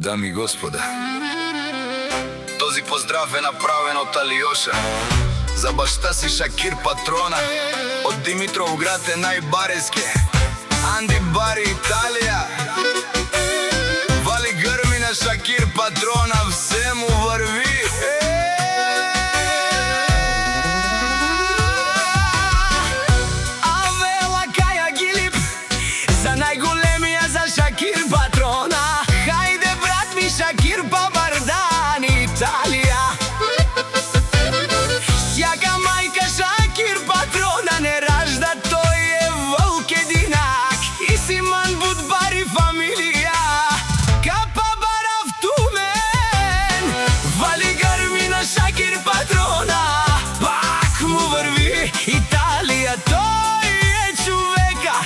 Дами и господа, този поздрав е направен от Алиоша за баща си Шакир Патрона. От Димитровград е най-бареске Анди Бари, Италия. Вали гърми на Шакир Патрона, все му върви. Авела Кая Гилип за най-големия, за Шакир Патрона. Хайде брат ми Шакир Бабардан, Италия. Всяка майка Шакир Патрона не ражда, той е вълк единак. И Симан Будбари фамилия, Капа Барав Тумен. Вали гърми на Шакир Патрона, пак му върви. Италия, той е човека,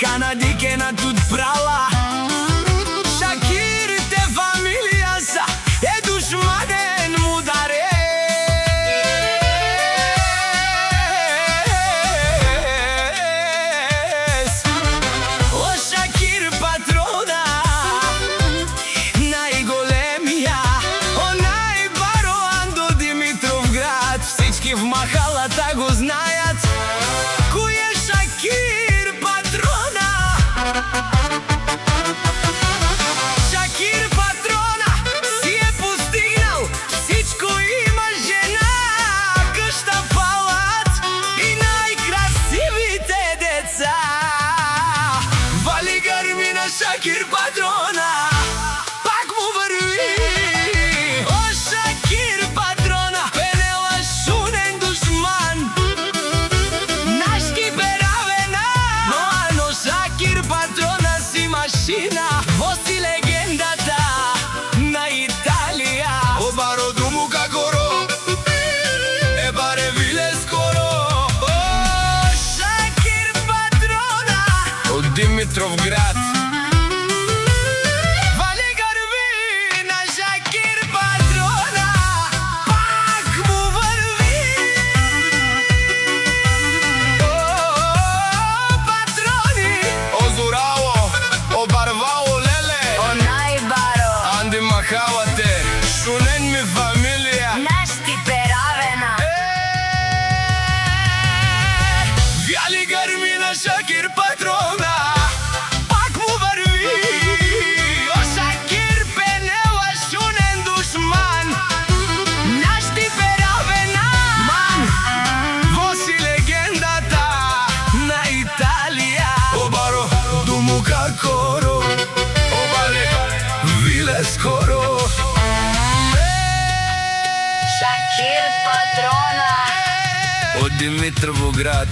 канадике на тут прала. Шакирите фамилия са, е душманен мударец. О, Шакир Патрона, най-големия, о, най-баро Андо Димитровград. Всички в махалата го знаят, кой е Шакир Патрона. Шакир Патрона си е постигнал всичко, има жена, къща, палат и най-красивите деца. Вали гърми на Шакир Патрона, пак му върви. О, Шакир Патрона, пенела шунен душман. Наш киперавена, но Шакир Патрона си машина. Воси легендата на Италия. О, баро думу какоро, е баре виле скоро. О, Шакир Патрона, От Димитровград вали гърби на Шакир Патрона, пак му върви. О, патрони, Озурало, обарвало леле, О, най-баро, Анди махалате, шунен ми фамилия. наш киперавена. вали гърми на Шакир Патрона, пак му върви. О, Шакир пенела шунен душман. Наш типеравена ман, воси легендата на Италия. О, баро думу какоро, о, баре виле скоро. Шакир Патрона. От Димитровград